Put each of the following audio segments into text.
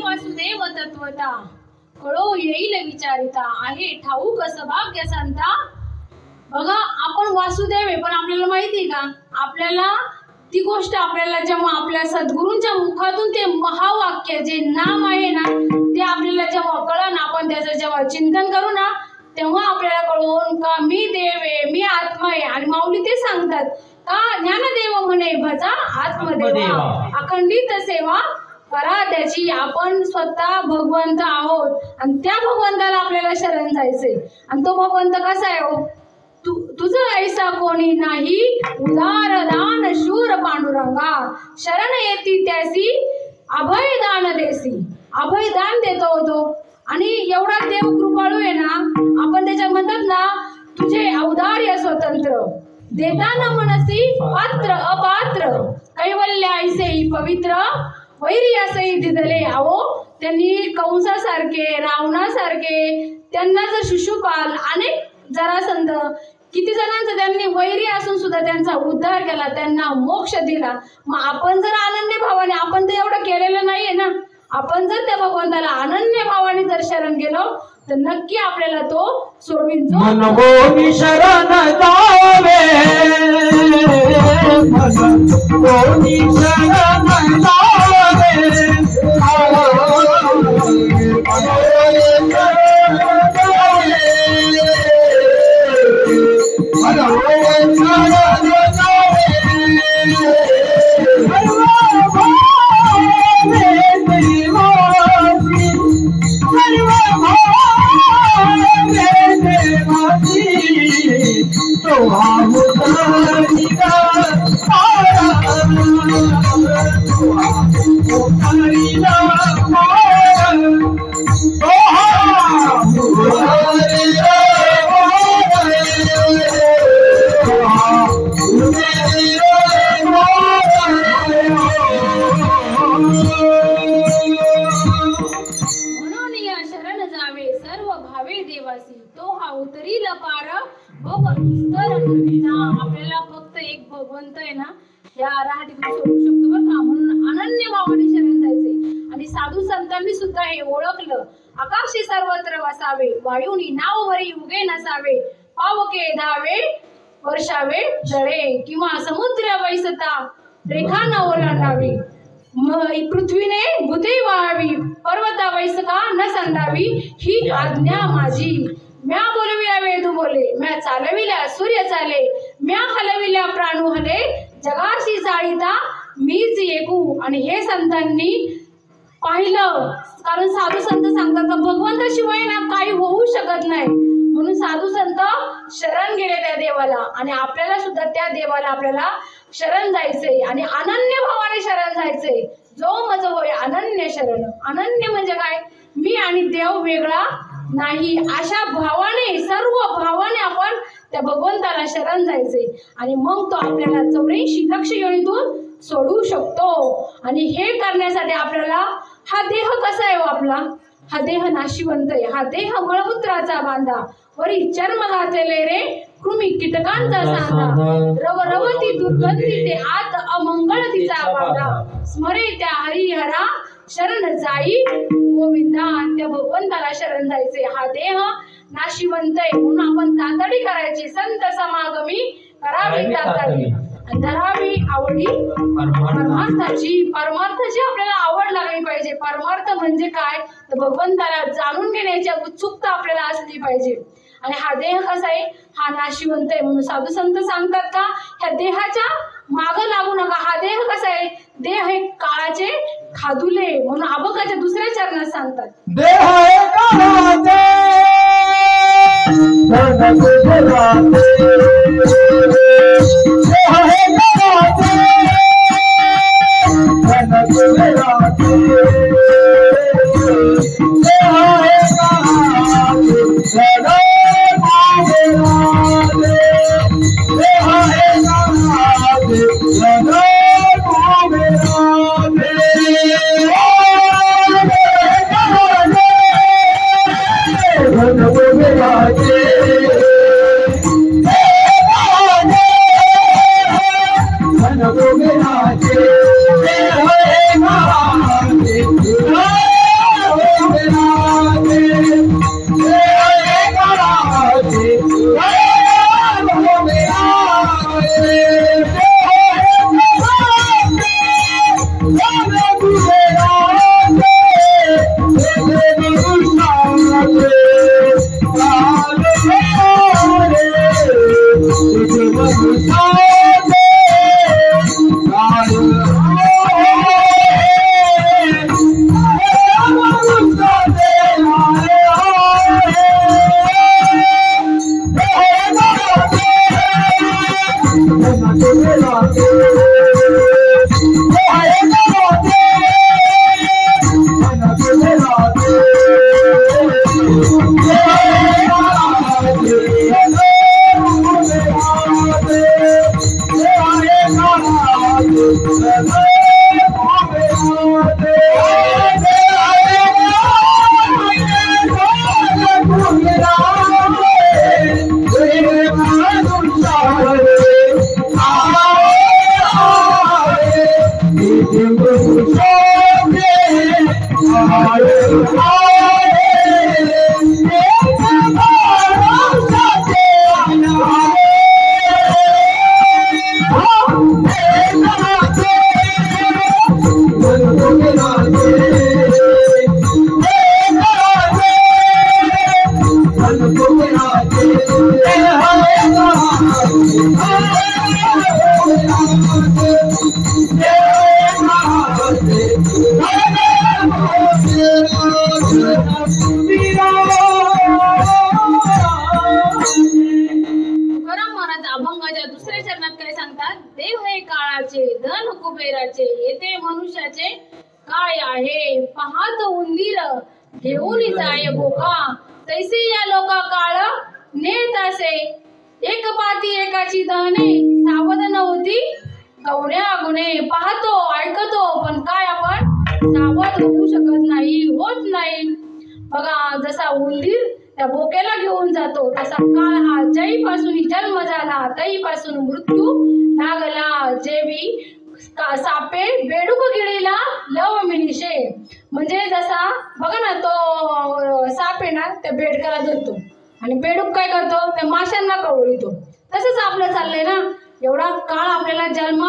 वासुदेव तत्वता कळो येईल विचारिता आहे ठाऊक सौभाग्य संता। बघा आपण वासुदेव आहे पण आपल्याला माहिती का आपल्याला ती गोष्ट आपल्याला जेव्हा आपल्या सद्गुरूंच्या मुखातून ते महावाक्य जे नाम आहे ना ते आपल्याला जेव्हा कळलं ना आपण त्याचं जेव्हा चिंतन करू ना तेव्हा आपल्याला कळून का मी देव आहे मी आत्मा आहे। आणि माऊली ते सांगतात का ज्ञानदेव म्हणे भजा आत्मदेवा अखंडित सेवा करा त्याची। आपण स्वतः भगवंत आहोत आणि त्या भगवंताला आपल्याला शरण जायचंय आणि तो भगवंत कसा आहे हो तुझं ऐसा कोणी नाही उदार दान शूर पांडुरंगा शरण येती त्यासी अभय दान देसी। अभय दान देतो तो आणि एवढा देव कृपाळू आहे ना आपण त्याच्या म्हणतात ना तुझे औदार्य स्वतंत्र देताना मनसी पात्र अपात्र कैवल्य ऐसे पवित्र वैरी असेही दिदले। अहो त्यांनी कंसासारखे रावणासारखे त्यांना जर शिशुपाल अनेक जरासंध किती जणांचा त्यांनी वैरी असून सुद्धा त्यांचा उद्धार केला त्यांना मोक्ष दिला। मग आपण जर अनन्य भावाने आपण तर एवढं केलेलं नाहीये ना आपण जर त्या भगवंताला अनन्य भावाने जर शरण गेलो तर नक्की आपल्याला तो सोडवीन। मनगोनी शरण जावे मनगोनी शरण जावे आपल्याला फक्त एक भगवंत आहे ना या राहटीतून सोडू शकतो बरं का म्हणून अनन्य भावाने शरण जायचे। आणि साधू संतांनी सुद्धा हे ओळखलं आकाशी सर्वत्र वसावे वायुनी नाव वरी उगे नसावे पावके धावे वर्षावे जळे किंवा समुद्र वैसता रेखा न ओलांडावी पृथ्वीने भूते वाहावी पर्वता वैसका न संडावी ही आज्ञा माझी। म्या बोलविल्या वेदू बोले म्या चालविल्या सूर्य चाले म्या हलविल्या प्राणू हले जगाशी जाळीता मीच एकू। आणि हे संतांनी पाहिलं कारण साधू संत सांगतात का भगवंत शिवाय ना काही होऊ शकत नाही म्हणून साधू संत शरण गेले त्या देवाला आणि आपल्याला सुद्धा त्या देवाला आपल्याला शरण जायचंय आणि अनन्य भावाने शरण जायचंय। जो मज होय अनन्य शरण अनन्य म्हणजे काय मी आणि देव वेगळा नाही अशा भावाने सर्व भावाने आपण त्या भगवंताला शरण जायचे आणि मग तो आपल्याला 84 लक्ष योनीतून सोडू शकतो। आणि हे करण्यासाठी आपल्याला हा देह कसा आहे आपला हा देह नाशिवंत आहे हा देह मळमूत्राचा बांधा वरी चर्म घातलेले रे कृमी कीटकांचा सांधा रवरवती दुर्गंधी ते आत अमंगळ तिचा बांधा स्मरे त्या हरिहरा शरण जाई गोविंदा। त्या भगवंताला शरण जायचे हा देह नाशिवंत आहे म्हणून आपण तातडी करायची संत समागमी करावी तातडी आणि धरावी आवडी परमार्थाची। परमार्थाची आपल्याला आवड लागली पाहिजे। परमार्थ म्हणजे काय तर भगवंताला जाणून घेण्याची उत्सुकता आपल्याला असली पाहिजे। आणि हा देह कसा आहे हा नाशिवंत आहे म्हणून साधू संत सांगतात का ह्या देहाच्या माग लागू नका। हा देह कसा आहे देह हे काळाचे खादुले म्हणून अभंगाच्या दुसऱ्या चरणात सांगतात देह हे काळाचे अभंगाच्या दुसऱ्या चरणात काय सांगतात? देव हे काळाचे, धन कुबेराचे, येथे मनुष्याचे काय आहे? पाहत उंदीर घेऊन जाय बोका, तैसे या लोका काळ नेत असे. एक पाती एकाची दहने, सावध नव्हती कवड्या गुणे. पाहतो ऐकतो पण काय आपण सावध होऊ शकत नाही, होत नाही. बघा, जसा उंदीर त्या बोक्याला घेऊन जातो तसा काळ हा जैपासून जन्म झाला तैपासून मृत्यू लागला. जेवी सापे बेडूक गिळीला लव मिनिशे. म्हणजे जसा बघा ना, तो साप आहे ना त्या बेडकाला धरतो आणि बेडूक काय करतो, त्या माशांना कवळीतो. तसंच आपलं चाललंय ना. एवढा काळ आपल्याला जन्म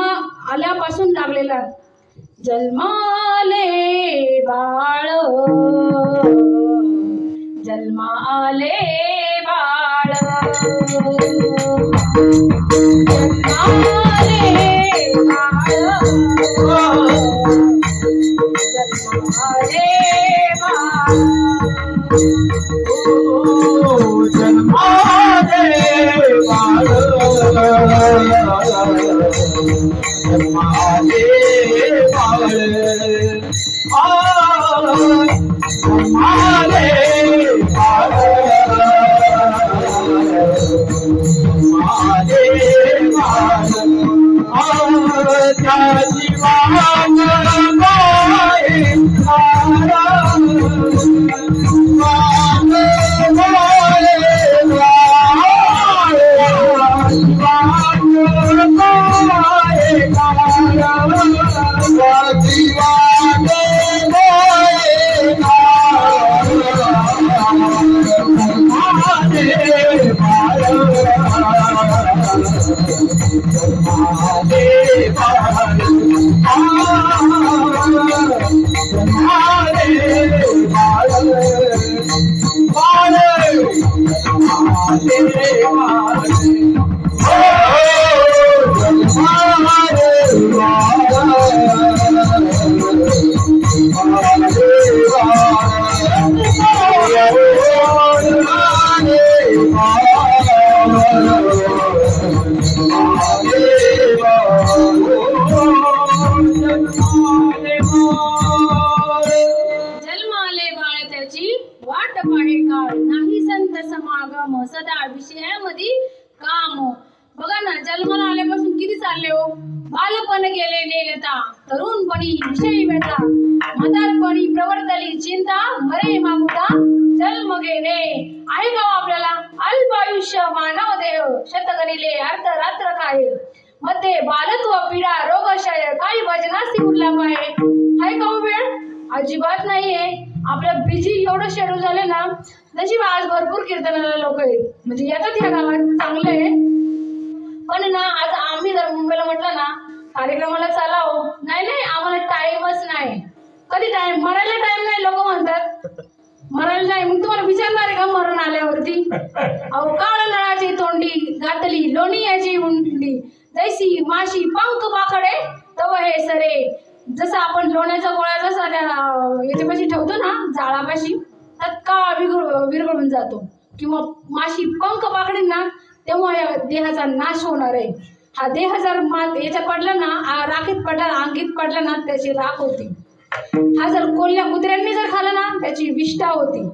आल्यापासून लागलेला. जन्माले बाळ, जन्माले बाळ, जन्माले बाळ, जन्माले बाळ, जन्माले बाळ, जन्माले बाळ, जन्माले बाळ, जन्माले बाळ, त्या जीवान माये तारा, वाट पाहे काळ, नाही संत समागम, सदा विषयामध्ये काम. बघा ना, जन्माला आल्यापासून किती चालले हो. बालपण गेले नेलता, तरुणपणी विषयी व्यथा, म्हातारपणी प्रवर्तली चिंता, मरे मामुदा जन्म गेले. आहे का आपल्याला अल्पायुष्य मानव देह शतगणिले अर्ध रात्र काय मध्ये बालत्व पीडा रोगक्षय काही भजनासी उरला पाय हाय का वेळ अजिबात नाहीये आपल्या बिझी एवढं शेड्यूल झाले ना नशीब आज भरपूर कीर्तनाला लोक आहेत म्हणजे येतात ह्या गावात चांगलं आहे पण ना आज आम्ही जर मुंबईला म्हटलं ना कार्यक्रमाला चालाव नाही नाही आम्हाला टाइमच नाही कधी टाइम मरायला टाइम नाही लोक म्हणतात मरायला नाही मग तुम्हाला विचारणार आहे का मरण आल्यावरती अहो काळ नळाची तोंडी घातली लोणी याची उंडी जैसी माशी पंख पाखडे तव हे सरे जसं आपण लोण्याचा गोळा जसा याच्यापाशी ठेवतो ना जाळापाशी तत्काळ विरघळून जातो किंवा माशी पंख पाखडे ना तेव्हा या देहाचा नाश होणार आहे हा देह जर याच्यात पडला ना राखीत पडला अंगीत पडला ना त्याची राख होती हा जर कोल्ह्या कुत्र्यांनी जर खाला ना त्याची विष्ठा होती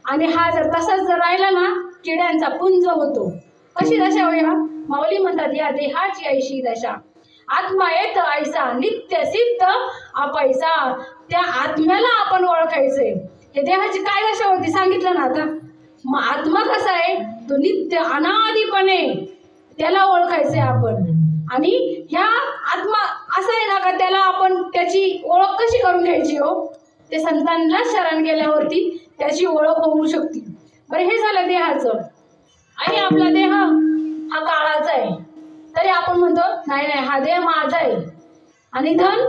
आणि हा जर तसाच जर राहिला ना किड्यांचा पुंज होतो कशी दशा होया माऊली म्हणतात या देहाची ऐशी दशा आत्मा येत ऐसा नित्य सिद्ध अपैसा त्या आत्म्याला आपण ओळखायचंय हे देहाची काय दशा होती सांगितलं ना आता मग आत्मा कसा आहे तो नित्य अनादिपणे त्याला ओळखायचंय आपण आणि ह्या आत्मा असा आहे ना का त्याला आपण त्याची ओळख कशी करून घ्यायची हो ते संतांना शरण गेल्यावरती त्याची ओळख होऊ शकते बरं हे झालं देहाचं आणि आपला देह हा काळाचा आहे तरी आपण म्हणतो नाही नाही हा देह माझा आहे आणि धन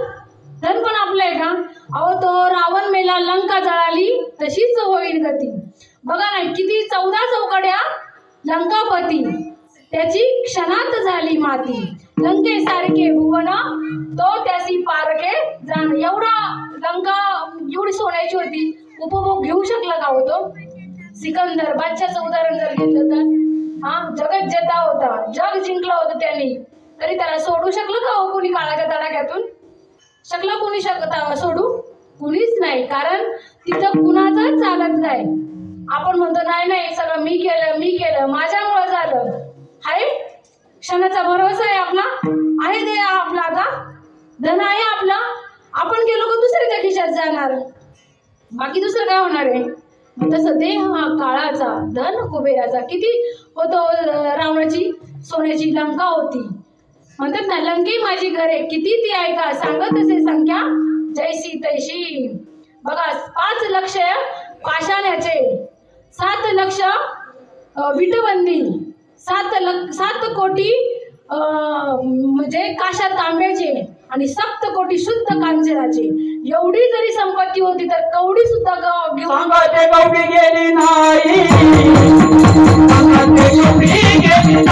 धन पण आपलं आहे का अहो तो रावण मेला लंका जळाली तशीच होईल गती बघा ना किती 14 चौकड्या लंकापती त्याची क्षणात झाली माती लंकेसारखे भुवन तो त्याची पारखे जाण एवढा लंका एवढी सोन्याची होती उपभोग घेऊ शकला का होतो सिकंदर बादशाचं उदाहरण जर घेतलं तर हा जगत जेता होता जग जिंकलं होतं त्यांनी तरी त्याला सोडू शकलं का हो कुणी काळाच्या तडाख्यातून शकलं कुणी सोडू कुणीच नाही कारण तिथं कुणाचं चालत नाही आपण म्हणतो नाही नाही सगळं मी केलं माझ्यामुळे झालं हाय क्षणाचा भरोसा आहे आपला आहे ते आपला आता धन आहे आपला आपण गेलो का दुसऱ्याच्या खिशात जाणार बाकी दुसरं काय होणार आहे तसं देह हा काळाचा धन कुबेराचा किती होतो रावणाची सोन्याची लंका होती म्हणतात ना लंके माझी घरे किती ती ऐका सांगत असे संख्या जैसी तैशी बघा 5 लक्ष पाषाण्याचे 7 लक्ष विटबंदी 7 कोटी म्हणजे काशा तांब्याचे आणि 7 कोटी शुद्ध कांचनाचे एवढी जरी संपत्ती होती तर कवडी सुद्धा घेऊन कवडी गेली नाही गेली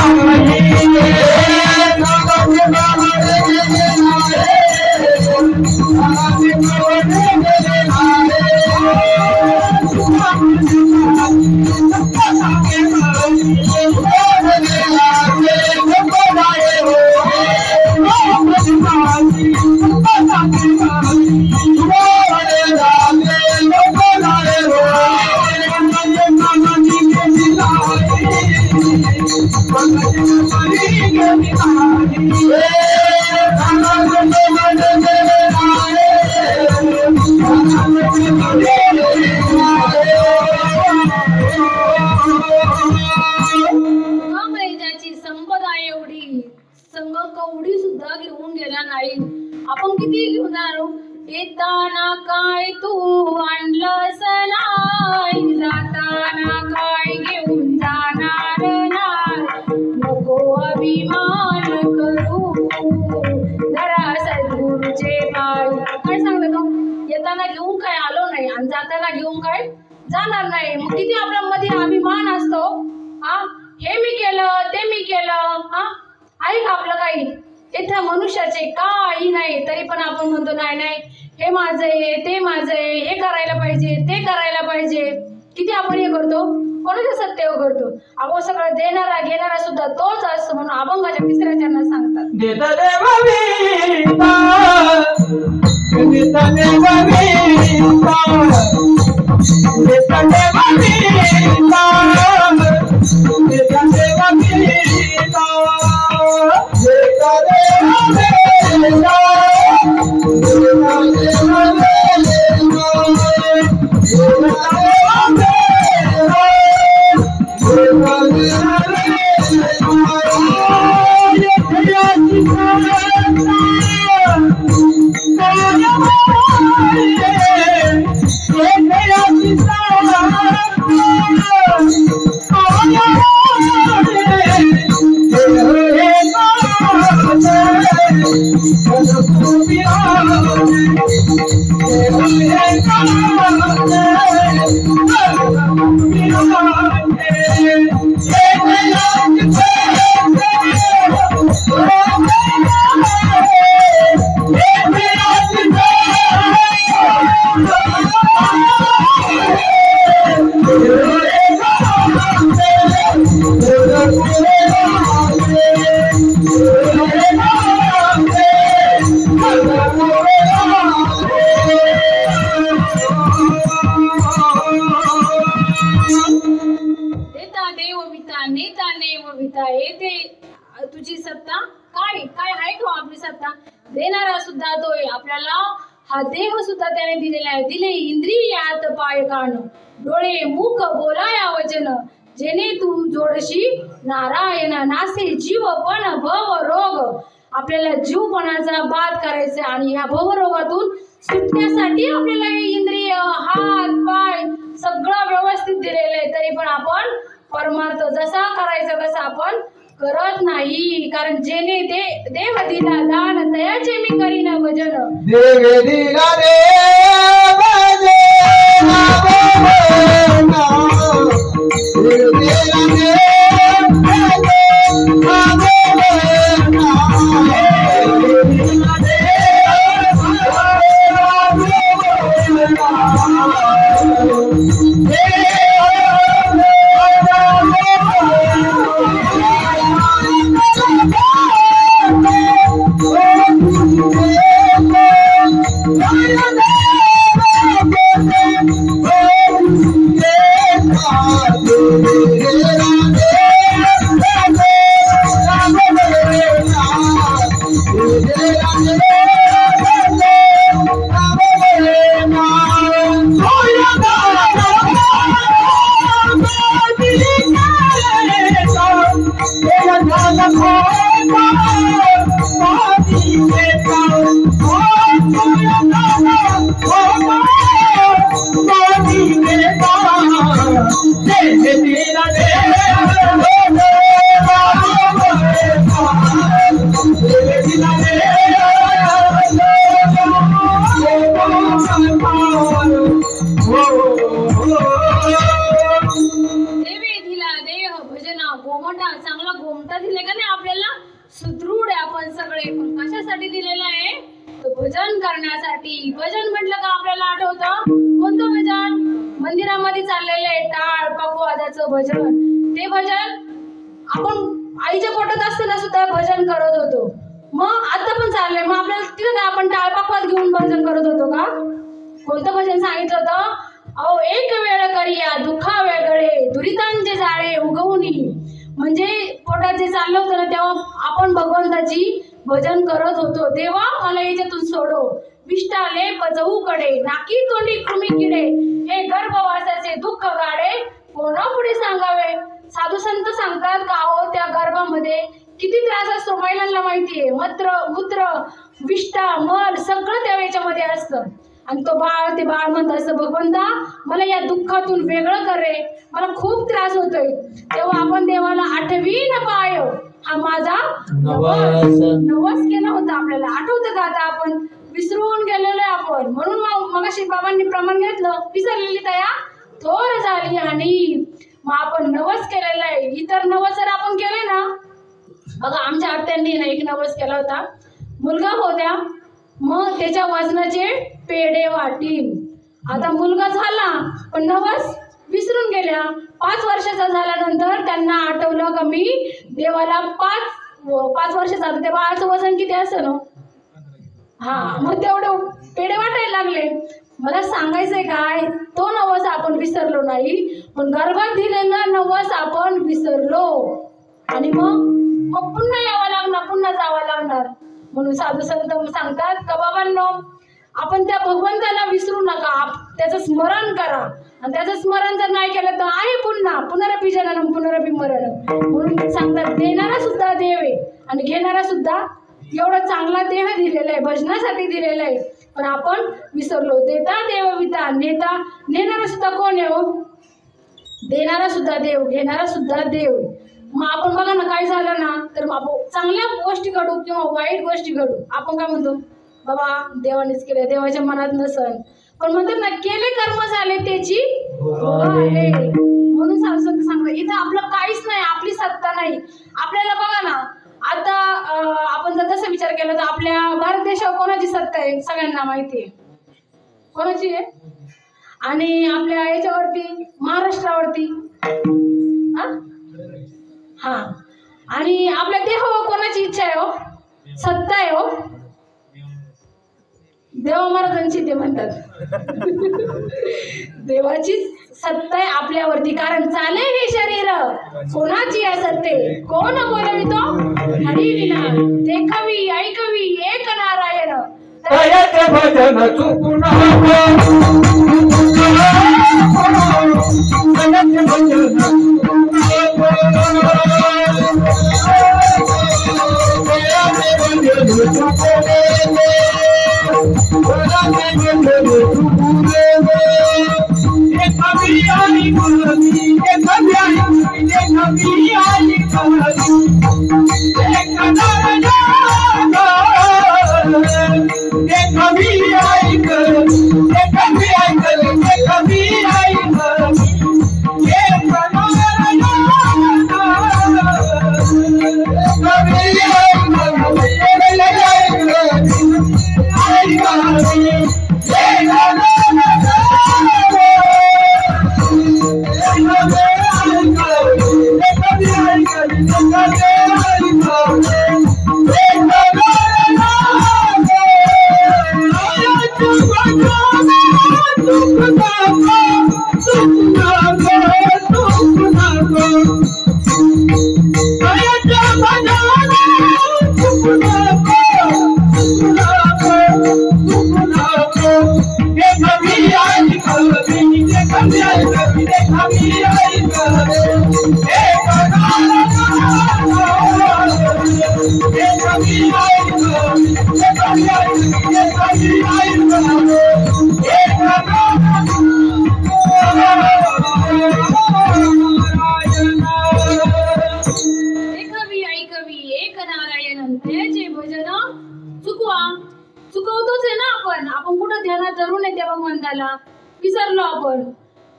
कवडी सुद्धा घेऊन गेला नाही आपण किती घेऊन जाणार येताना काय तू आणलंस नाही जाताना काय घेऊन जाणार नाही नको अभिमान करू जरा सद्गुरूचे पाय काय सांगलं तो येताना घेऊन काय आलो नाही आणि जाताना घेऊन काय जाणार नाही मग किती आपल्या मध्ये अभिमान असतो हा हे मी केलं ते मी केलं हा आहे का आपलं काही इथं मनुष्याचे काही नाही तरी पण आपण म्हणतो नाही नाही हे माझं आहे ते माझं आहे हे करायला पाहिजे ते करायला पाहिजे किती आपण हे करतो कोणाच्या सत्य करतो आपण सगळं देणारा घेणारा सुद्धा तोच असतो म्हणून अभंगाच्या 3ऱ्या चरणात सांगतात Thank you. तुझी सत्ता काय काय आहे का आपली सत्ता देणारा सुद्धा तोय आपल्याला हा देह सुद्धा त्याने दिलेला आहे दिले इंद्रिय हात पाय कान डोळे मुख बोलाया वचन जेणे तू जोडशी नारायण नासे जीव पण भव रोग आपल्याला जीवपणाचा बाध करायचा आणि या भवरोगातून सुटण्यासाठी आपल्याला हे इंद्रिय हात पाय सगळं व्यवस्थित दिलेलं आहे तरी पण आपण परमार्थ जसा करायचा कसा आपण करत नाही कारण जेने देव दिला दान तयाचे मी करीन भजन देव दिला देव भजन करण्यासाठी भजन म्हटलं का आपल्याला आठवतं कोणतं भजन मंदिरामध्ये चाललेले टाळ पकवादाचं भजन ते भजन आपण आईच्या पोटात असताना सुद्धा भजन करत होतो मग आता पण चाललंय मग आपल्याला तिथं आपण टाळ पकवाद घेऊन भजन करत होतो का कोणतं भजन सांगितलं होतं अहो एक वेळ करिया दुखा वेगळे दुरितांचे जाळे उगवणी म्हणजे पोटात जे चाललं होतं ना तेव्हा आपण भगवंताची भजन करत होतो देवा मला याच्यातून सोडो विष्टाले पचवूकडे नाकी तोंडी कृमी किडे हे गर्भवासाचे दुःख गाडे कोणा पुढे सांगावे साधू संत सांगतात का हो त्या गर्भामध्ये किती त्रास असतो महिलांना माहितीये मूत्र विष्टा मल सगळं त्या याच्यामध्ये असतं आणि तो बाळ ते बाळ म्हणत असतं भगवंता मला या दुःखातून वेगळं कर रे मला खूप त्रास होतोय तेव्हा आपण देवाला आठवीन पाय हा माझा नवस केला होता आपल्याला आठवतं का आता आपण विसरून गेलेलो आहे आपण म्हणून मगाशी बाबांनी प्रमाण घेतलं विसरलेली तया थोर झाली आणि मग आपण नवस केलेला आहे इतर नवस जर आपण केले ना बघा आमच्या आत्यांनी ना एक नवस केला होता मुलगा होत्या मग त्याच्या वजनाचे पेढे वाटील आता मुलगा झाला पण नवस विसरून गेल्या 5 वर्षाचा झाल्यानंतर त्यांना आठवलं का मी देवाला 5 वर्षाचा ते बाळाचं वजन किती असेल हा मग तेवढे पेढे वाटायला लागले मला सांगायचंय काय तो नवस आपण विसरलो नाही पण गर्भात दिलेला नवस आपण विसरलो आणि मग पुन्हा यावं लागणार पुन्हा जावं लागणार म्हणून साधू संत सांगतात का बाबांनो आपण त्या भगवंताला विसरू नका, त्याचं स्मरण करा. आणि त्याचं स्मरण जर नाही केलं तर आहे पुन्हा पुनरपि जननम पुनरपि मरणम. म्हणून सांगतात देणारा सुद्धा देव आहे आणि घेणारा सुद्धा. एवढा चांगला देह दिलेला आहे, भजनासाठी दिलेला आहे, पण आपण विसरलो. देता देवविता नेता, नेणारा सुद्धा कोण आहे हो? देणारा सुद्धा देव, घेणारा सुद्धा देव. मग आपण बघा ना काय झालं ना, तर आपण चांगल्या गोष्टी घडू किंवा वाईट गोष्टी घडू, आपण काय म्हणतो, बाबा देवानेच केले, देवाच्या मनात नसन. पण म्हणतात ना केले कर्म झाले त्याची आहे. म्हणून सांगतात इथं आपलं काहीच नाही, आपली सत्ता नाही. आपल्याला बघा ना आता आपण जर तसा विचार केला तर आपल्या भारत देशावर कोणाची सत्ता आहे सगळ्यांना माहिती आहे, कोणाची आहे. आणि आपल्या याच्यावरती महाराष्ट्रावरती हा, आणि आपल्या देहावर कोणाची इच्छा आहे हो, सत्ता आहे हो, देवा महाराजांची ते म्हणतात. देवाची सत्ता आहे आपल्यावरती, कारण चाले हे शरीर कोणाची असते, कोण बोलवितो हरी विना. देखावी ऐकवी एक नारायण भजन चुकून विसरलो आपण.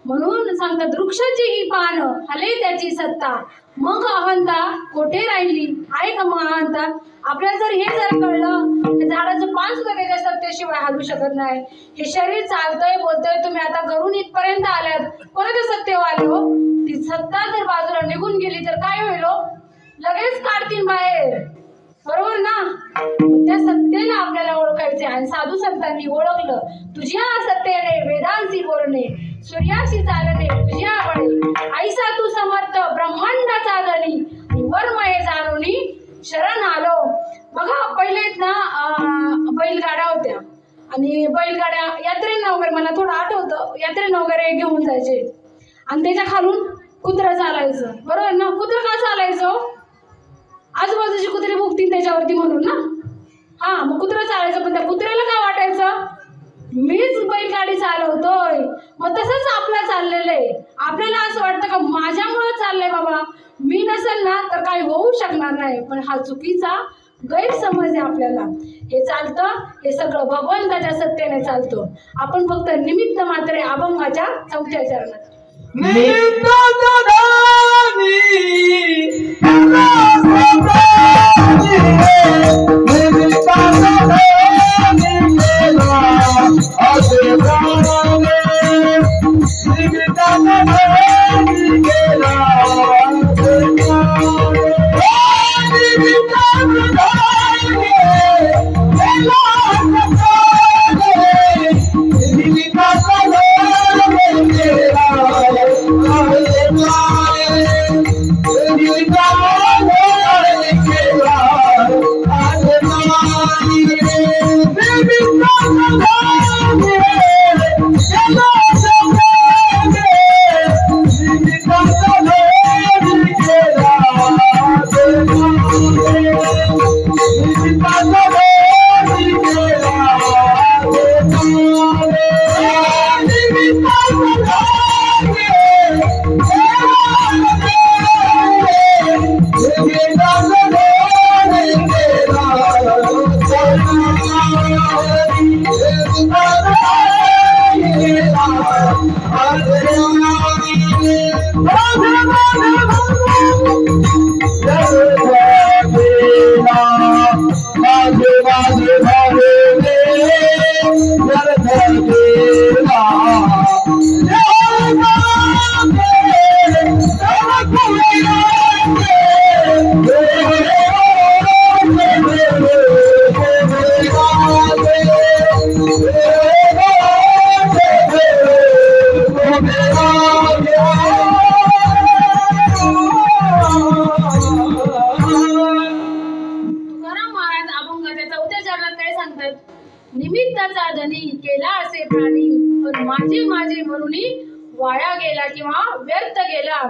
म्हणून सांगतात वृक्षाची ही पान हले त्याची सत्ता, मग अहंता कोठे राहिली. आहे का मग अहंता? आपल्याला जर हे जर कळलं झाडाचं पान सुद्धा त्याच्या सत्तेशिवाय हलू शकत नाही. हे शरीर चालतंय बोलतोय, तुम्ही आता घरून इथपर्यंत आल्यात, कोणाच्या सत्तेवर आले हो? ती सत्ता जर बाजूला निघून गेली तर काय होईल हो? लगेच काढतील बाहेर, बरोबर ना. त्या सत्तेला आपल्याला ओळखायचे आणि साधू संतांनी ओळखलं. तुझ्या सत्तेने वेदांशी बोलणे, सूर्याशी चालणे, तुझ्या बळे ऐसा तू समर्थ ब्रह्मांडाचा धनी, वर्मये जाणूनी शरण आलो. बघा पहिले ना बैलगाड्या होत्या आणि बैलगाड्या यात्रेनं वगैरे, मला थोडं आठवतं, यात्रेनं वगैरे घेऊन जायचे आणि त्याच्या खालून कुत्रं चालायचं, बरोबर ना. कुत्रं का चालायचं? आजूबाजूची कुत्रे भुकतील त्याच्यावरती म्हणून ना. हा, मग कुत्रं चालायचं, पण त्या कुत्र्याला काय वाटायचं, मीच बैलगाडी चालवतोय. मग तसंच आपलं चाललेलं आहे. आपल्याला असं वाटतं का माझ्यामुळे चाललंय बाबा, मी नसेल ना तर काही होऊ शकणार नाही. पण हा चुकीचा गैरसमज आहे आपल्याला. हे चालतं, हे सगळं भगवंताच्या सत्तेने चालतं. आपण फक्त निमित्त मात्र आहे. अभंगाच्या 4थ्या चरणात Baby, माझे माझे म्हणून वाया गेला किंवा व्यर्थ गेला.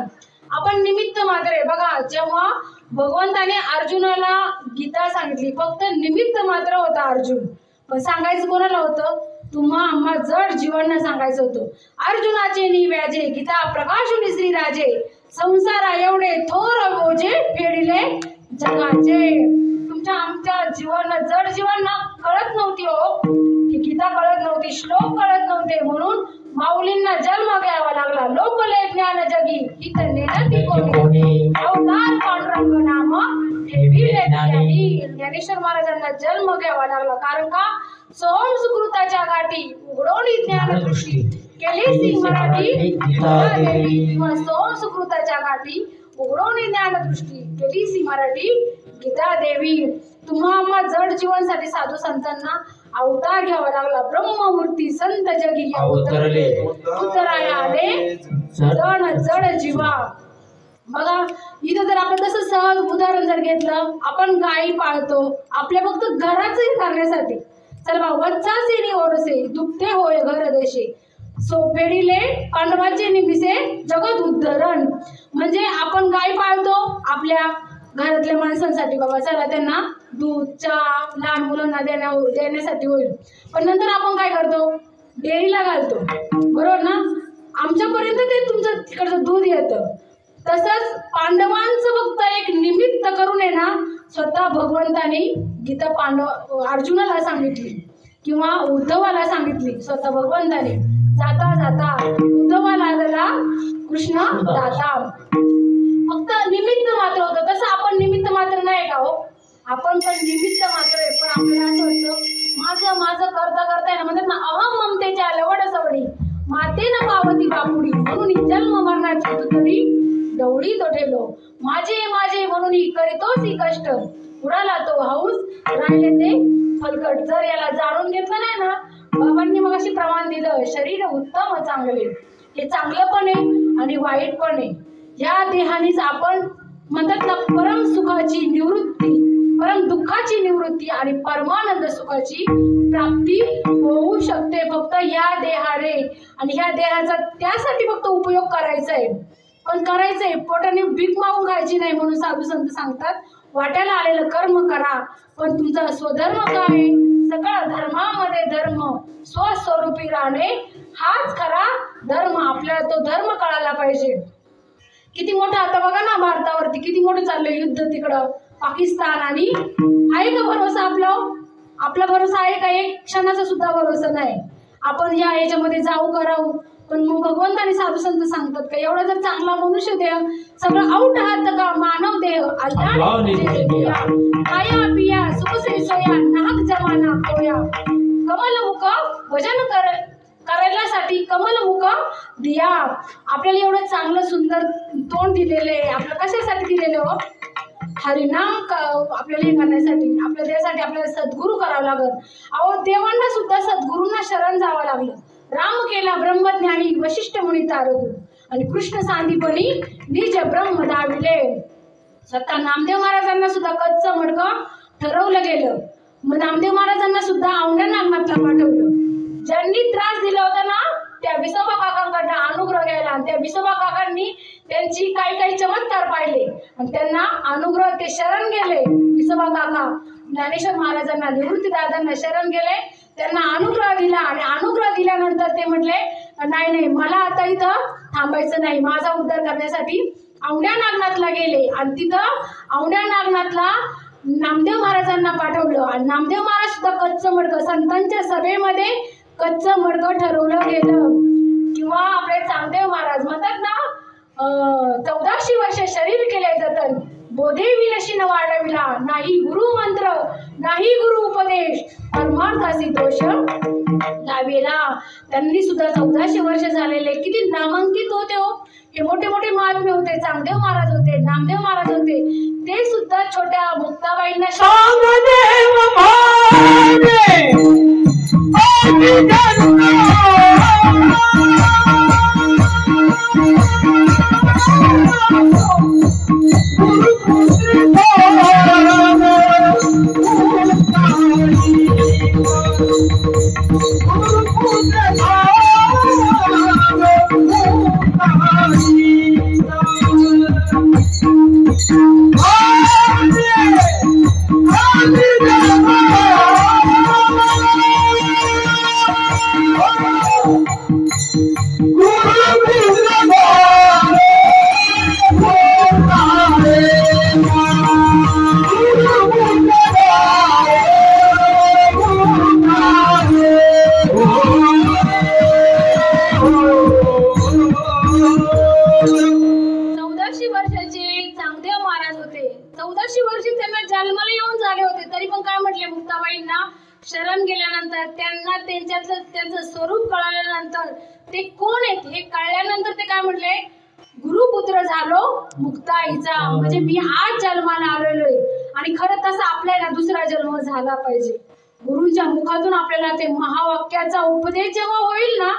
आपण निमित्त मात्र आहे. बघा, जेव्हा भगवंताने अर्जुनाला गीता सांगितली, फक्त निमित्त मात्र होता अर्जुन. पण सांगायचं कोणाला होतं? तुम्हा आम्हा जड जीवांना सांगायचं होतं. अर्जुनाचे निव्याजे गीता प्रकाशुनी श्रीराजे, संसारा एवढे थोर ओझे फेडिले जगाचे. तुमच्या आमच्या जीवांना, जड जीवांना कळत नव्हती हो, की गीता कळत नव्हती, श्लोक कळत नव्हते, म्हणून माऊलींना जन्म घ्यावा लागला. लोकले ज्ञान जगी हित नेनती कोणी, अवतार पांडुरंग नाम ठेविले ज्ञानी. ज्ञानेश्वर महाराजांना जन्म घ्यावा लागला. कारण का? सोम सुकृताच्या गाठी उघडोनी ज्ञान दृष्टी केली सी मराठी गीता देवी. किंवा सोम सुकृताच्या गाठी उघडोनी ज्ञान दृष्टी केली सी मराठी गीता देवी. तुम्हा जड जीवनसाठी साधू संतांना अवतार घ्यावा लागला. ब्रह्ममूर्ती संत जगी अवतरले, उतराया आले जण जड जीवा. बघा, इथं जर आपण तसं सहज उदाहरण जर घेतलं, आपण गायी पाळतो आपल्या फक्त घराचंही करण्यासाठी. चल बा, वत्साचे नि ओरसे दुखते होय घर देशे, सोपेडिले पांडवाचे निमिसे जगत उद्धरण. म्हणजे आपण गाय पाळतो आपल्या घरातल्या माणसांसाठी, बाबा चला त्यांना दूध चहा लहान मुलांना देण्यासाठी होईल. पण नंतर आपण काय करतो? डेअरीला घालतो, बरोबर ना? आमच्यापर्यंत ते तुमचं तिकडचं दूध येतं. तसंच पांडवांचं फक्त एक निमित्त करून आहे ना, स्वतः भगवंताने गीता अर्जुनाला सांगितली किंवा उद्धवाला सांगितली. स्वतः भगवंताने जाता जाता उद्धवाला आलेला कृष्ण दाता. फक्त निमित्त मात्र होतं. तसं आपण निमित्त मात्र नाही का हो? आपण पण निमित्त मात्र आहे. पण आपल्याला असं वाटतं माझं माझं करता करता आहे ना, म्हणतात ना, अहम ममतेच्या लवड सवडी माते न पावती बापुडी, म्हणून जन्म मरणाची तुतडी डवळी तो ठेलो, माझे माझे म्हणून करीतोसी कष्ट, उडाला तो हाऊस राहिले ते फलकट. जर याला जाणून घेतलं नाही ना, बाबांनी मग अशी प्रमाण दिलं, शरीर उत्तम चांगले, हे चांगलं पण आहे आणि वाईट पण आहे. या देहानेच आपण म्हणतात ना, परम सुखाची निवृत्ती, परम दुःखाची निवृत्ती आणि परमानंद सुखाची प्राप्ती होऊ शकते फक्त या देहाने. आणि ह्या देहाचा त्यासाठी फक्त उपयोग करायचा आहे. पण करायचंय पोटाने भीक मागून खायची नाही, म्हणून साधू संत सांगतात वाट्याला आलेलं कर्म करा. पण तुमचा स्वधर्म काय? सगळ्या धर्मामध्ये धर्म स्वस्वरूपी राहणे हाच खरा धर्म. आपल्याला तो धर्म कळायला पाहिजे. किती मोठं आता बघा ना, भारतावरती किती मोठं चाललंय युद्ध तिकडं पाकिस्तान. आणि आहे का भरोसा आपला भरोसा आहे का? एक क्षणाचा सुद्धा भरोसा नाही. आपण या याच्यामध्ये जाऊ करावं, पण मग भगवंताने साधू संत सांगतात का एवढा जर चांगला मनुष्य देह सगळं आउट हात का मानव देह खाया पिया सुखसे सोया नाहक जमाना खोया, कमलमुख भजन करायलासाठी कमलमुख दिया. आपल्याला एवढं चांगलं सुंदर तोंड दिलेलं आहे, आपलं कशासाठी दिलेलं हो? हरिनाम आपल्याला हे करण्यासाठी, आपल्या देवासाठी आपल्याला सद्गुरू करावं लागल. अहो, देवांना सुद्धा सद्गुरूंना शरण जावं लागलं. राम केला ब्रह्मज्ञानी वशिष्ठ मुनी तारगु, आणि कृष्ण सांदीपणी निज ब्रह्म दाविले. स्वतः नामदेव महाराजांना सुद्धा कच्चं मडकं ठरवलं गेलं. मग नामदेव महाराजांना सुद्धा औंढ्या नागनाथला पाठवलं. ज्यांनी त्रास दिला होता ना, त्या विसोबा काकांकडनं अनुग्रह घ्यायला, आणि त्या विसोबा काकांनी त्यांची काही चमत्कार पाहिले आणि त्यांना अनुग्रह, ते शरण गेले. विसोबा काका ज्ञानेश्वर महाराजांना, निवृत्ती दादांना शरण गेले, त्यांना अनुग्रह दिला. आणि अनुग्रह दिल्यानंतर ते म्हटले नाही नाही, मला आता इथं थांबायचं नाही, माझा उद्धार करण्यासाठी औंढ्या नागनाथला गेले. आणि तिथं औंढ्या नागनाथला नामदेव महाराजांना पाठवलं. आणि नामदेव महाराज सुद्धा कच्चं मडकं, संतांच्या सभेमध्ये कच्चं मडकं ठरवलं गेलं. किंवा आपले चांगदेव महाराज म्हणतात ना, 1400 वर्ष शरीर केले जतन, बोधे विलशीन वाढविला, नाही गुरु मंत्र नाही गुरु उपदेश, परमार्थासी दोष लावेला. त्यांनी सुद्धा 1400 वर्ष झालेले किती नामांकित होते हो. हे मोठे मोठे महात्मे होते. चांगदेव महाराज होते, नामदेव महाराज होते, ते सुद्धा छोट्या मुक्ताबाईंना Oh शरण गेल्यानंतर त्यांना त्यांचं स्वरूप कळल्यानंतर ते कोण आहेत हे कळल्यानंतर ते काय म्हटले, गुरुपुत्र झालो मुक्ताईचा, म्हणजे मी आज जन्माला आलेलोय. आणि खरं तसं आपल्याला दुसरा जन्म झाला पाहिजे. गुरुंच्या मुखातून आपल्याला ते महावाक्याचा उपदेश जेव्हा होईल ना,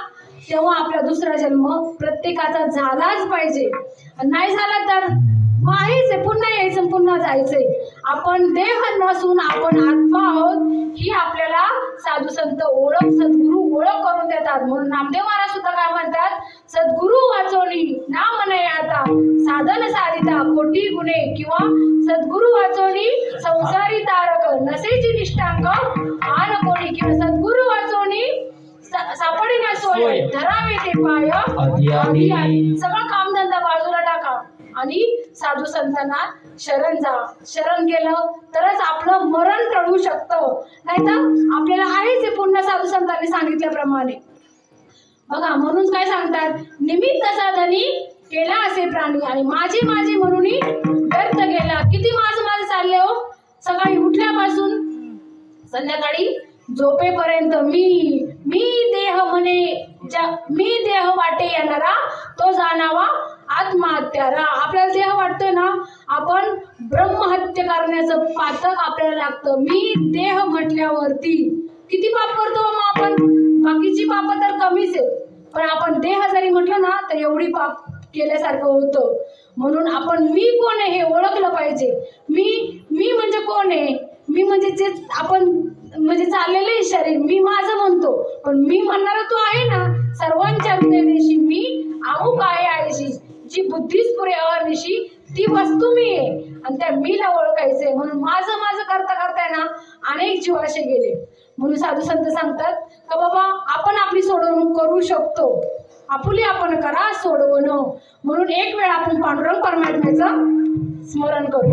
तेव्हा आपला दुसरा जन्म प्रत्येकाचा झालाच पाहिजे. नाही झाला तर आहेच, पुन्हा यायचं पुन्हा जायचंय. आपण देह नसून आपण आत्मा आहोत ही आपल्याला साधू संत ओळख, सद्गुरू ओळख करून देतात. म्हणून नामदेव महाराज सुद्धा काय म्हणतात, सद्गुरू वाचोनी नाम नये आता साधन साधिता कोटी गुणे, किंवा सद्गुरू वाचोनी संसारी तारक नसेची निष्ठांक आन कोणी, किंवा सद्गुरू वाचोनी सापडी ना सोय धरावे ते पाय आधी. सगळं कामधंदा बाजूला टाका आणि साधू संतांना शरण जा. शरण गेलं तरच आपलं मरण टळू शकतं, नाही तर आपल्याला आहेच हे पुन्हा साधू संतांनी सांगितल्याप्रमाणे. बघा म्हणून काय सांगतात, निमित्त साधनी केला असे प्राणी आणि माझे माझे म्हणून व्यर्थ गेला. किती माझं चालले हो, सकाळी उठल्यापासून संध्याकाळी झोपेपर्यंत मी देह म्हणे, मी देह वाटे येणारा तो जाणावा आत्महत्यारा. आपल्याला देह वाटतोय ना, आपण ब्रह्महत्या करण्याचं पातक आपल्याला लागतं. मी देह म्हटल्यावरती किती पाप करतो मग आपण, बाकीची पाप तर कमीच आहे, पण आपण देह जरी म्हटलं ना तर एवढी पाप केल्यासारखं होतं. म्हणून आपण मी कोण आहे हे ओळखलं पाहिजे. मी म्हणजे कोण आहे, मी म्हणजे जे आपण म्हणजे चाललेले शरीर मी माझं म्हणतो, पण मी म्हणणारा तो आहे ना सर्वांच्या हृदयदेशी मी अमुक आहे आयशी, जी बुद्धीच पुरे अनिशी ती वस्तू मी आहे आणि त्या मीला ओळखायचंय. म्हणून माझं माझं करता करताय ना अनेक जीव असे गेले. म्हणून साधू संत सांगतात का बाबा आपण आपली सोडवणूक करू शकतो, आपुली आपण करा सोडवणं. म्हणून एक वेळ आपण पांडुरंग परमात्म्याचं स्मरण करू.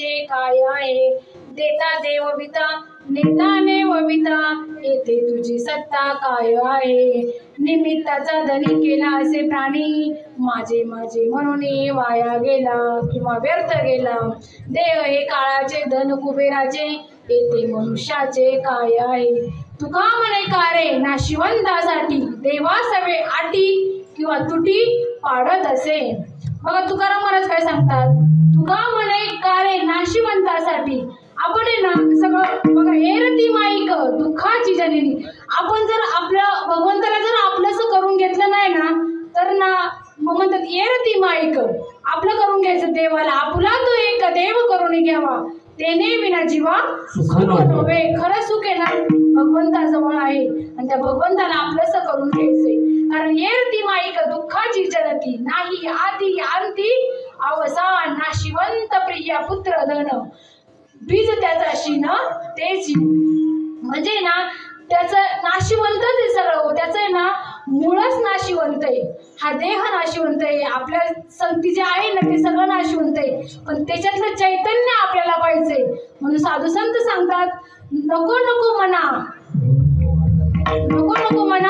तुझे काय आहे देता देवविता नेता नेवविता येथे तुझी सत्ता काय आहे निमित्ताचा धनी केला असे प्राणी माझे माझे म्हणून वाया गेला किंवा व्यर्थ गेला देह हे काळाचे धन कुबेराचे येथे मनुष्याचे काय आहे तुका म्हणे का रे नाशिवंतासाठी देवासवे आटी किंवा तुटी पाडत असे बघा तुकाराम महाराज काय सांगतात तुका म्हणे का रे नाशिवंतासाठी आपण आहे ना सगळं बघा एरती माईक दुःखाची जननी आपण जर आपल्या भगवंताला जर आपलंसं करून घेतलं नाही ना तर ना मग म्हणतात एरती माईक आपलं करून घ्यायचं देवाला आपला तो एक देव करून घ्यावा तेने विना जीवा सुख नव्हे खरं सुख आहे ना भगवंताजवळ आहे आणि त्या भगवंताला आपलंसं करून घ्यायचंय कारण एरती माईक दुःखाची जनती नाही आदी अंती अवसान नाशिवंत प्रिय पुत्र धन बीज त्याचा शीन तेच म्हणजे ना त्याचं नाशिवंतच आहे सगळं त्याचं आहे ना मूळच नाशिवंत आहे हा देह नाशिवंत आहे आपल्या संगती जे आहे ना ते सगळं नाशिवंत आहे पण त्याच्यातलं चैतन्य आपल्याला पाहिजे म्हणून साधू संत सांगतात नको नको म्हणा नको नको म्हणा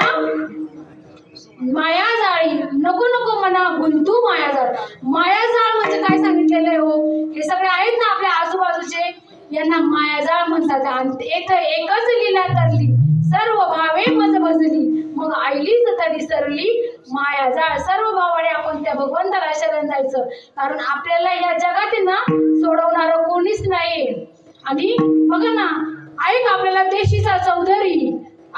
मायाजाळी नको नको म्हणा गुंतू मायाजाळ मायाजाळ म्हणजे काय सांगितलेलं आहे हो हे सगळे आहेत ना आपल्या आजूबाजूचे यांना मायाजाळ म्हणतात आणि येथे एकच लीला तरली सर्व भावे मज भजली मग आईलीच तरी सरली मायाजाळ सर्व भावाने आपण त्या भगवंताला शरण जायचं कारण आपल्याला या जगात ना सोडवणारं कोणीच नाही आणि बघा ना ऐक आपल्याला देशीचा चौधरी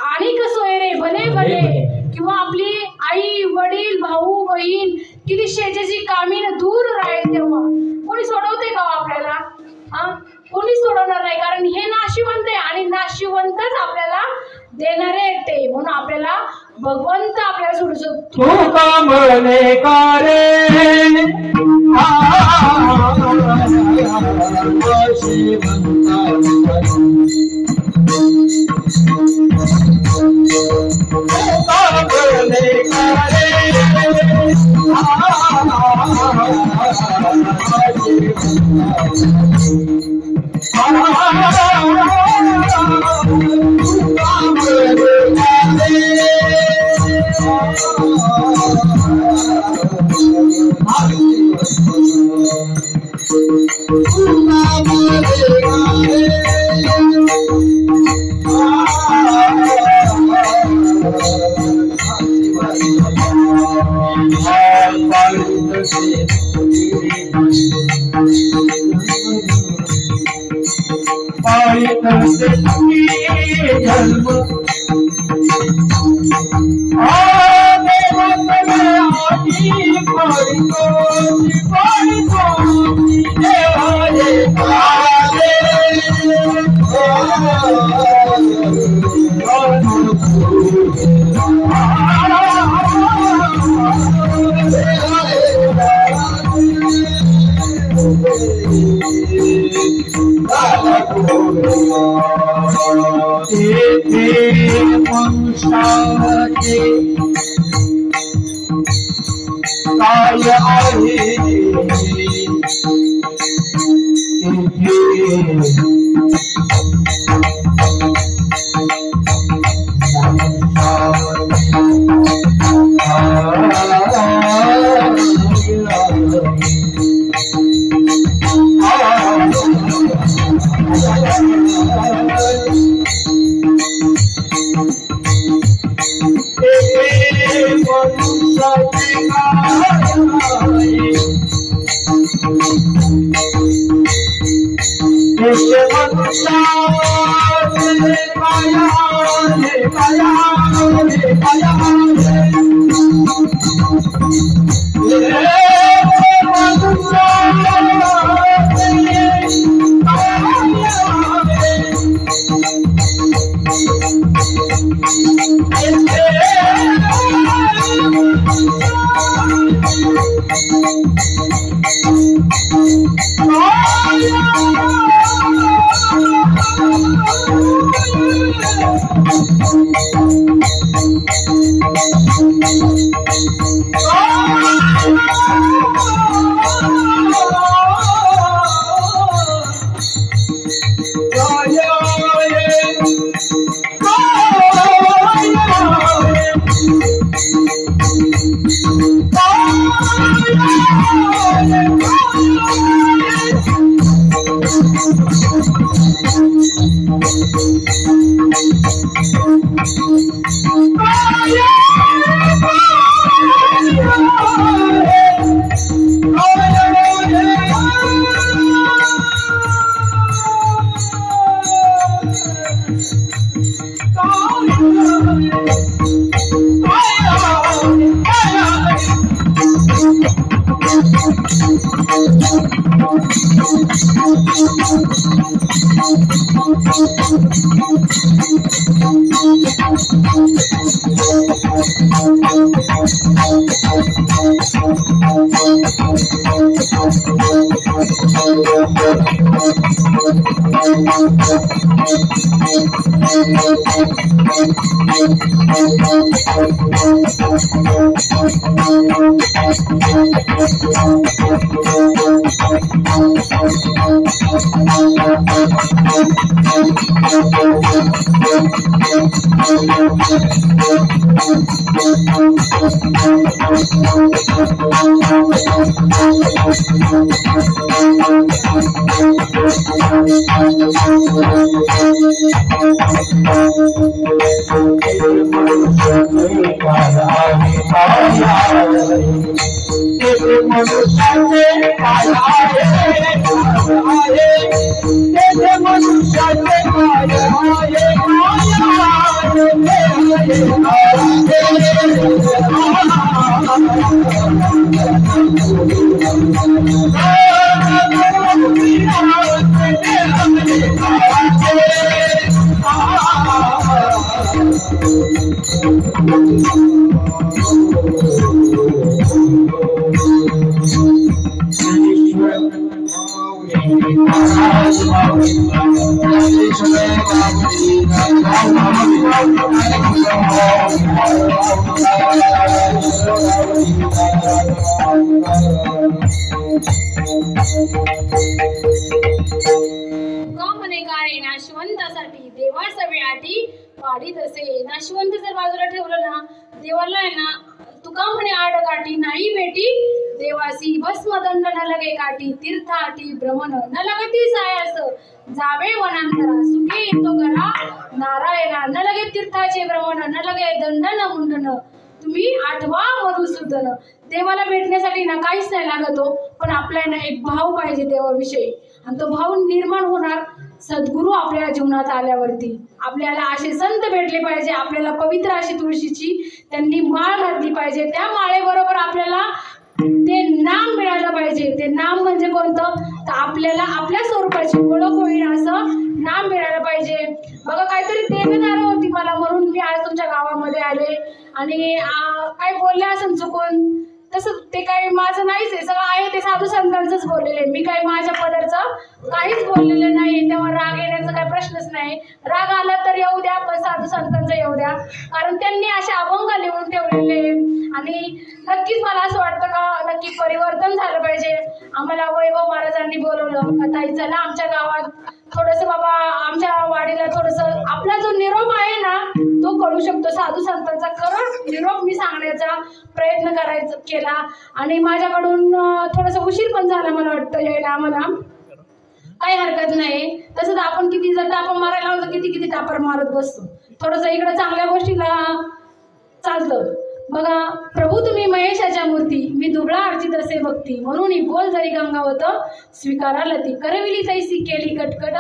आणि सोयरे भले भले किंवा आपली आई वडील भाऊ बहीण किती शेजाची कामीन दूर राहील तेव्हा कोणी सोडवते का आपल्याला हा कोणी सोडवणार नाही कारण हे नाशिवंत आहे आणि नाशिवंतच आपल्याला देणारे ते म्हणून आपल्याला भगवंत आपल्याला सोडू शकतो तू का म्हणे का रे नाशवंतासाठी देवाचा वेळाटी पाडीत असे. नाशवंत जर बाजूला ठेवलं ना, देवाला आहे ना, तुका म्हणे आडकाठी नाही भेटी देवासी, भस्मदंड न लगे काठी तीर्थाटी भ्रमण न लगती सायास जावे वनांतरा सुखे येतो घरा नारायणा न लगे तीर्थाचे भ्रमण न लगे दंड न मुंडन तुम्ही आठवा मधुसूदन. देवाला भेटण्यासाठी ना काहीच नाही लागतो, पण आपल्याला ना एक भाव पाहिजे देवाविषयी, आणि तो भाव निर्माण होणार सद्गुरू आपल्या जीवनात आल्यावरती. आपल्याला असे संत भेटले पाहिजे, आपल्याला पवित्र अशी तुळशीची त्यांनी माळ घातली पाहिजे, त्या माळेबरोबर आपल्याला ते नाम मिळालं पाहिजे. ते नाम म्हणजे कोणतं, तर आपल्याला आपल्या स्वरूपाची ओळख होईल असं नाम मिळालं पाहिजे. बघा, काहीतरी देणदार होती मला, म्हणून मी आज तुमच्या गावामध्ये आले, आणि काय बोलले असं चुकून तसं ते काही माझं नाहीच आहे, सगळं आहे ते साधू संतांचंच बोललेलं आहे. मी काही माझ्या पदरचं काहीच बोललेलं नाही, तेव्हा राग येण्याचा काही प्रश्नच नाही. राग आला तर येऊ द्या, पण साधू संतांचं येऊ द्या, कारण त्यांनी असे अभंग लिहून ठेवलेले. आणि नक्कीच मला असं वाटतं का नक्की परिवर्तन झालं पाहिजे. आम्हाला वैभव महाराजांनी बोलवलं का ताई चला आमच्या गावात थोडंसं, बाबा आमच्या वाडीला थोडंसं आपला जो निरोप आहे ना तो कळू शकतो. साधू संतांचा खरं निरोप मी सांगण्याचा प्रयत्न केला, आणि माझ्याकडून थोडंसं उशीर पण झाला मला वाटतं यायला. आम्हाला काही हरकत नाही, तसंच आपण किती जर टापर मारायला होतं किती टापर मारत बसतो, थोडंसं इकडं चांगल्या गोष्टीला चालतं. बघा, प्रभू तुम्ही महेशाच्या मूर्ती, मी दुबळा अर्चित असे भक्ती, म्हणून बोल जरी गंगावत स्वीकारा लती, करविली तैसी केली कटकट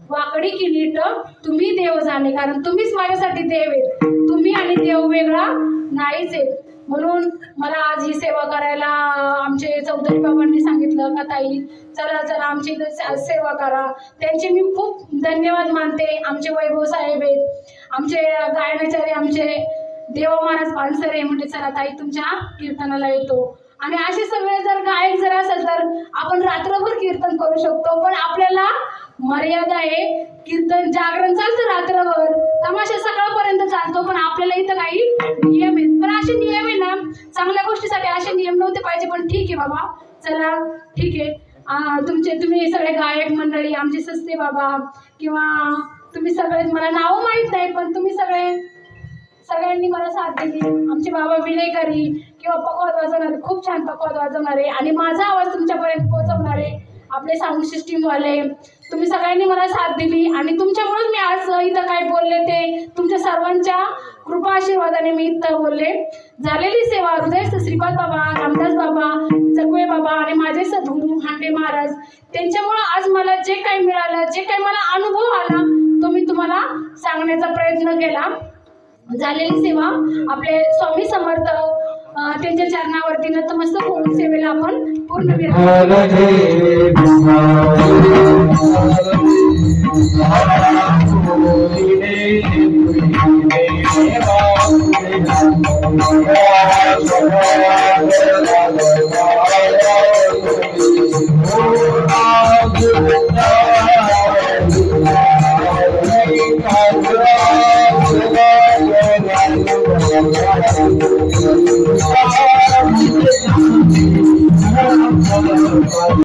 वाकडी की नीट तुम्ही देव जाणे, कारण तुम्हीच माझ्यासाठी देव आहेत, तुम्ही आणि देव वेगळा नाहीच आहे. म्हणून मला आज ही सेवा करायला आमचे चौधरी बाबांनी सांगितलं का ताई चला चला आमची सेवा करा. त्यांचे मी खूप धन्यवाद मानते. आमचे वैभव साहेब आहेत, आमचे गायनाचार्य, आमचे देवा महाराज पानसरे म्हणजे चला ताई तुमच्या कीर्तनाला येतो. आणि असे सगळे जर गायक जर असेल तर आपण रात्रभर कीर्तन करू शकतो, पण आपल्याला मर्यादा आहे. कीर्तन जागरण चालतं रात्रभर, तमाशा सकाळपर्यंत चालतो, पण आपल्याला इथं काही नियम आहेत. पण असे नियम आहे ना, चांगल्या गोष्टीसाठी असे नियम नव्हते पाहिजे, पण ठीक आहे बाबा, चला ठीक आहे. तुम्ही सगळे गायक मंडळी, आमचे सस्ते बाबा किंवा तुम्ही सगळे, मला नावं माहीत नाही, पण तुम्ही सगळ्यांनी मला साथ दिली. आमचे बाबा विलेकरी किंवा पकवाद वाजवणारे, खूप छान पकवाद वाजवणारे, आणि माझा आवाज तुमच्यापर्यंत पोहोचवणारे आपले साऊंड सिस्टीम वाले, तुम्ही सगळ्यांनी मला साथ दिली आणि तुमच्यामुळेच मी आज इथं काय बोलले ते तुमच्या सर्वांच्या कृपा आशीर्वादाने मी इथं बोलले. झालेली सेवा हृदयस्थ श्रीपाद बाबा, रामदास बाबा, जगवे बाबा आणि माझे सद्गुरू हांडे महाराज त्यांच्यामुळं आज मला जे काही मिळालं, जे काही मला अनुभव आला तो मी तुम्हाला सांगण्याचा प्रयत्न केला. झालेली सेवा आपले स्वामी समर्थ त्यांच्या चरणावरती नतमस्तक होऊन सेवेला आपण पूर्ण विराम.